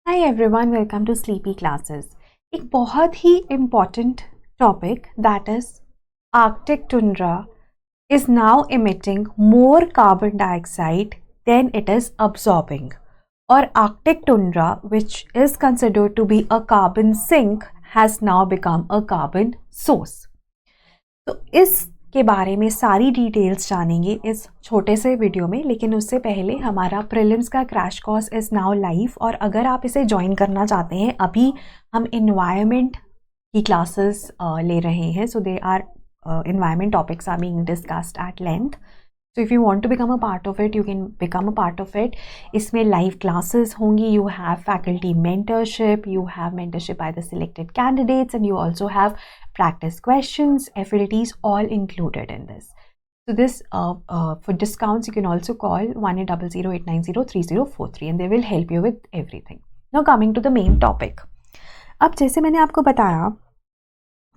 Hi everyone, welcome to sleepy classes. एक बहुत ही important topic that is Arctic tundra is now emitting more carbon dioxide than it is absorbing, or Arctic tundra, which is considered to be a carbon sink, has now become a carbon source. तो इसके बारे में सारी details जानेंगे इस छोटे से video में, लेकिन उससे पहले हमारा प्रीलिम्स का crash course is now live, और अगर आप इसे ज्वाइन करना चाहते हैं, अभी हम इन्वायरमेंट की क्लासेस ले रहे हैं. So they are environment topics are being discussed at length. So if you want to become a part of it, you can become a part of it. इसमें live classes होंगी, you have faculty mentorship, you have mentorship by the selected candidates, and you also have practice questions, FLTs, all included in this. So this for discounts, you can also call 1800-890-3043 and they will help you with everything. Now coming to the main topic. अब जैसे मैंने आपको बताया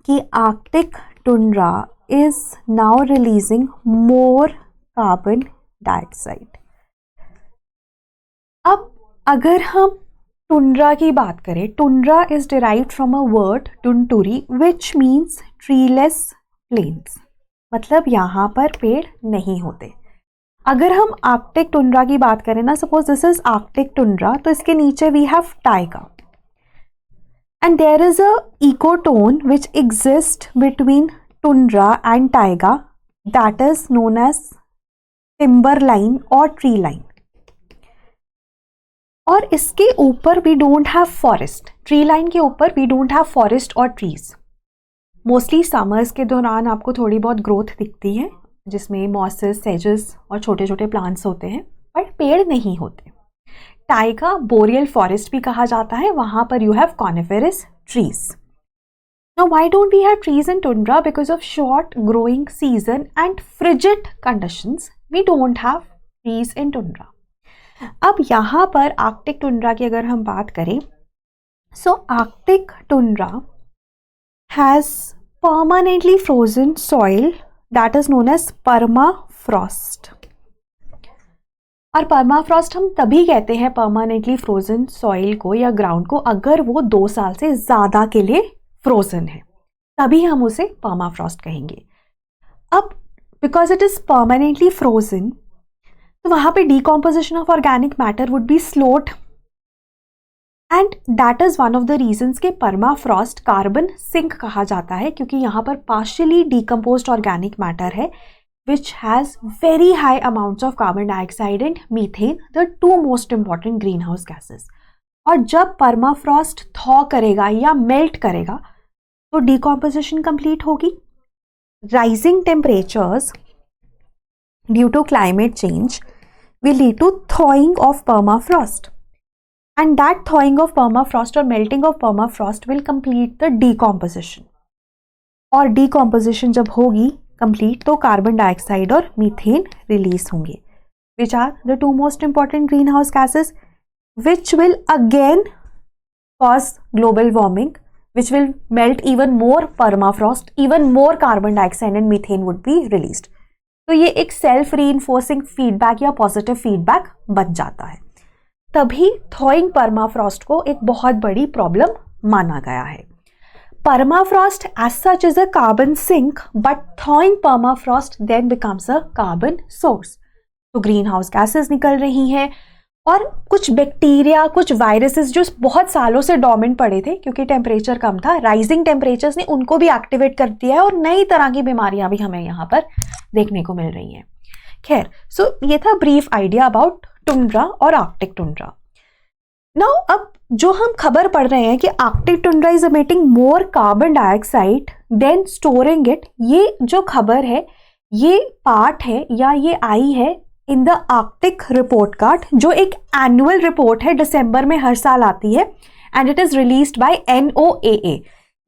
कि Arctic tundra is now releasing more carbon dioxide. अब अगर हम tundra की बात करें, tundra is derived from a word tunturi which means treeless plains, मतलब यहाँ पर पेड़ नहीं होते. अगर हम आर्कटिक टुंड्रा की बात करें ना, suppose this is Arctic tundra, तो इसके नीचे we have taiga. And there is a ecotone which exists between tundra and taiga, that is known as timberline or tree line. और इसके ऊपर we don't have forest. Tree line के ऊपर we don't have forest or trees. Mostly summers के दौरान आपको थोड़ी बहुत growth दिखती है, जिसमें mosses, sedges और छोटे छोटे plants होते हैं, but पेड़ नहीं होते. टाइगा बोरियल फॉरेस्ट भी कहा जाता है, वहां पर you have coniferous trees. Now why don't we have trees in tundra? Because of short growing season and frigid conditions we don't have trees in tundra. अब यहाँ पर आर्कटिक टुंड्रा की अगर हम बात करें, so Arctic tundra has permanently frozen soil that is known as permafrost. और permafrost हम तभी कहते हैं परमानेंटली फ्रोजन सॉइल को या ग्राउंड को अगर वो 2 साल से ज़्यादा के लिए फ्रोजन है, तभी हम उसे परमाफ्रॉस्ट कहेंगे. अब because it is permanently frozen, तो वहाँ पे decomposition of organic matter would be slowed, and that is one of the reasons के परमाफ्रॉस्ट कार्बन सिंक कहा जाता है, क्योंकि यहाँ पर पार्शियली डीकम्पोज्ड ऑर्गेनिक मैटर है which has very high amounts of carbon dioxide and methane, the two most important greenhouse gases. और जब परमाफ्रॉस्ट थॉ करेगा या मेल्ट करेगा तो डिकॉम्पोजिशन कंप्लीट होगी. Rising temperatures due to climate change will lead to thawing of permafrost, and that thawing of permafrost or melting of permafrost will complete the decomposition. और decomposition जब होगी complete, तो carbon dioxide और methane release होंगे, which are the 2 most important greenhouse gases, which will again cause global warming, which will melt even more permafrost, even more carbon dioxide and methane would be released. तो ये एक self reinforcing feedback या positive feedback बन जाता है. तभी थॉइंग permafrost को एक बहुत बड़ी प्रॉब्लम माना गया है. Permafrost as such is a carbon sink, but thawing permafrost then becomes a carbon source. तो ग्रीन हाउस गैसेस निकल रही हैं, और कुछ बैक्टीरिया, कुछ वायरसेस जो बहुत सालों से डोमेंट पड़े थे क्योंकि टेम्परेचर कम था, राइजिंग टेम्परेचर्स ने उनको भी एक्टिवेट कर दिया है, और नई तरह की बीमारियां भी हमें यहाँ पर देखने को मिल रही हैं. खैर, सो ये था ब्रीफ आइडिया अबाउट टुंड्रा और आर्कटिक टुंड्रा. नाउ अब जो हम खबर पढ़ रहे हैं कि Arctic tundra is emitting more carbon dioxide than storing it, ये जो खबर है, ये पार्ट है या ये आई है in the Arctic report card, जो एक एनुअल रिपोर्ट है, दिसंबर में हर साल आती है, and it is released by NOAA,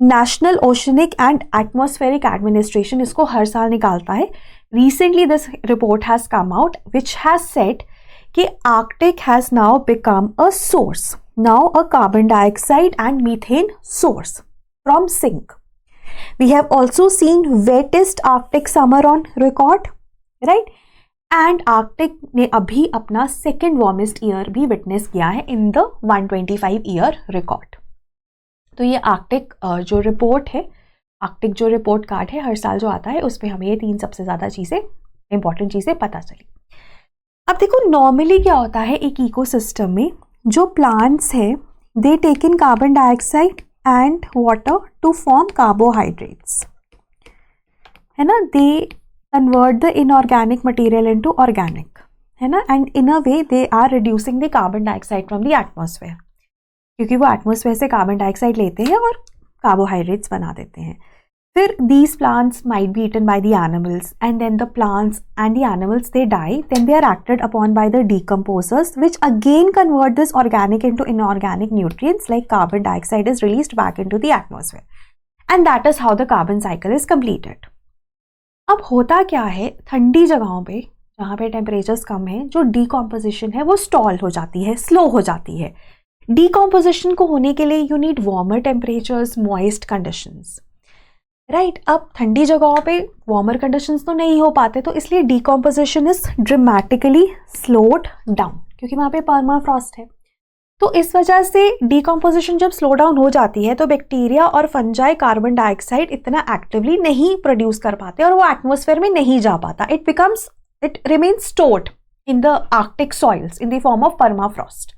national oceanic and atmospheric administration. इसको हर साल निकालता है. Recently this report has come out which has said कि Arctic has now become a source, now a carbon dioxide and methane source from sink. We have also seen wettest Arctic summer on record, right? And Arctic ने अभी अपना second warmest year भी witness किया है in the 125 year record. तो ये Arctic जो report है, आर्कटिक जो रिपोर्ट कार्ड है हर साल जो आता है, उसमें हमें ये 3 सबसे ज़्यादा चीज़ें, इंपॉर्टेंट चीज़ें पता चली। अब देखो नॉर्मली क्या होता है एक इकोसिस्टम में, जो प्लांट्स है they take in carbon dioxide and water to form carbohydrates, है ना, they convert the inorganic material into organic, है ना, and in a way they are reducing the carbon dioxide from the atmosphere, क्योंकि वो atmosphere से carbon dioxide लेते हैं और कार्बोहाइड्रेट्स बना देते हैं। फिर these plants might be eaten by the animals, and then the plants and the animals they die, then they are acted upon by the decomposers, which again convert this organic into inorganic nutrients like carbon dioxide is released back into the atmosphere, and that is how the carbon cycle is completed. अब होता क्या है, ठंडी जगहों पे जहाँ पे temperatures कम है, जो डीकॉम्पोजिशन है वो स्टॉल हो जाती है, स्लो हो जाती है। डीकॉम्पोजिशन को होने के लिए you need warmer temperatures, moist conditions, right. अब ठंडी जगहों पे वार्मर कंडीशंस तो नहीं हो पाते, तो इसलिए decomposition is dramatically slowed down, क्योंकि वहाँ पे परमाफ्रॉस्ट है। तो इस वजह से डीकॉम्पोजिशन जब स्लो डाउन हो जाती है तो बैक्टीरिया और फंजाई कार्बन डाइऑक्साइड इतना एक्टिवली नहीं प्रोड्यूस कर पाते और वो एटमॉस्फेयर में नहीं जा पाता। It remains stored in the Arctic soils in the form of permafrost.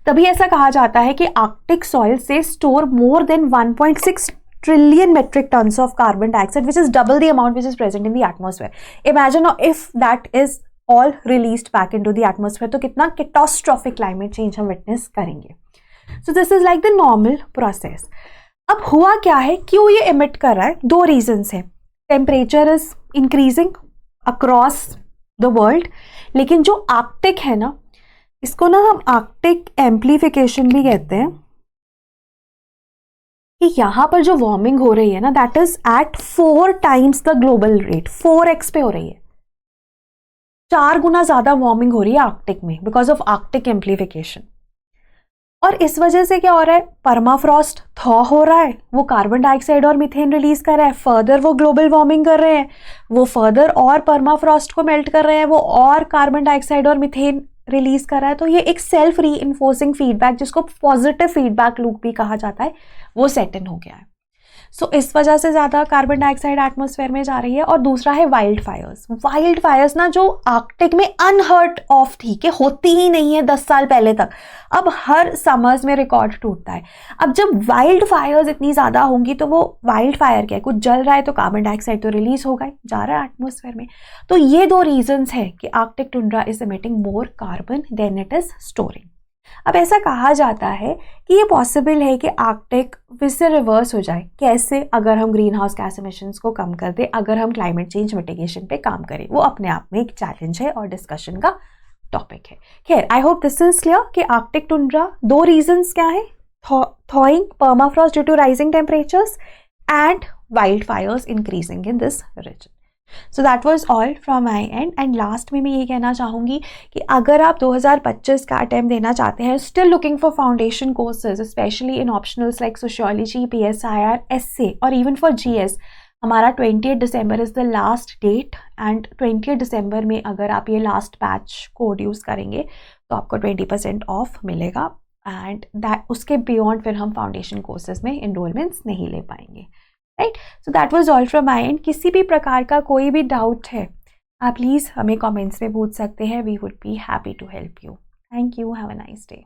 तभी ऐसा कहा जाता है कि आर्कटिक सॉइल से store more than 1.6 trillion metric tons of carbon dioxide, which is double the amount which is present in the atmosphere. Imagine if that is all released back into the atmosphere, तो कितना catastrophic climate change हम witness करेंगे। So this is like the normal process. अब हुआ क्या है, क्यों ये emit कर रहा है? 2 reasons हैं। Temperature is increasing across the world, लेकिन जो आर्कटिक है ना, इसको ना हम आर्कटिक एम्प्लीफिकेशन भी कहते हैं, कि यहाँ पर जो वार्मिंग हो रही है ना, that is at 4 times the global rate, 4x पे हो रही है, 4 गुना ज्यादा वार्मिंग हो रही है आर्कटिक में बिकॉज ऑफ आर्कटिक एम्प्लीफिकेशन। और इस वजह से क्या हो रहा है, परमाफ्रॉस्ट थॉ हो रहा है, वो कार्बन डाइऑक्साइड और मीथेन रिलीज कर रहा है, फर्दर वो ग्लोबल वार्मिंग कर रहे हैं, वो फर्दर और परमाफ्रॉस्ट को मेल्ट कर रहे हैं, वो और कार्बन डाइऑक्साइड और मीथेन रिलीज कर रहा है। तो ये एक सेल्फ री इन्फोर्सिंग फीडबैक, जिसको पॉजिटिव फीडबैक लूप भी कहा जाता है, वो सेट इन हो गया है। सो इस वजह से ज़्यादा कार्बन डाइऑक्साइड एटमॉस्फेयर में जा रही है। और दूसरा है वाइल्ड फायर्स। वाइल्ड फायर्स ना जो आर्कटिक में अनहर्ड ऑफ थी, कि होती ही नहीं है 10 साल पहले तक, अब हर समर्स में रिकॉर्ड टूटता है। अब जब वाइल्ड फायर्स इतनी ज़्यादा होंगी तो वो वाइल्ड फायर क्या है, कुछ जल रहा है तो कार्बन डाइऑक्साइड तो रिलीज होगा ही, जा रहा है एटमॉस्फेयर में। तो ये 2 रीजंस है कि Arctic tundra is emitting more carbon than it is storing. अब ऐसा कहा जाता है कि ये पॉसिबल है कि आर्कटिक फिर से रिवर्स हो जाए। कैसे? अगर हम ग्रीन हाउस गैस एमिशंस को कम कर दें, अगर हम क्लाइमेट चेंज मिटिगेशन पे काम करें। वो अपने आप में एक चैलेंज है और डिस्कशन का टॉपिक है। खैर, I hope this is clear कि आर्कटिक टुंड्रा 2 रीजंस क्या है, thawing, permafrost due to rising temperatures and wildfires increasing in this region. So that was all from my end. And last में मैं ये कहना चाहूँगी कि अगर आप 2025 का अटैम्प्ट देना चाहते हैं, still looking for foundation courses specially in optionals like sociology, PSIR, essay और इवन फॉर GS, हमारा 28 December is the last date. And 28 दिसंबर में अगर आप ये लास्ट बैच कोड यूज़ करेंगे तो आपको 20% ऑफ मिलेगा। एंड दैट उसके बियॉन्ड फिर हम फाउंडेशन कोर्सेज में इनरोलमेंट्स नहीं ले पाएंगे। Right, so that was all from my and. किसी भी प्रकार का कोई भी डाउट है, आप प्लीज़ हमें कमेंट्स में पूछ सकते हैं। We would be happy to help you. Thank you, have a nice day.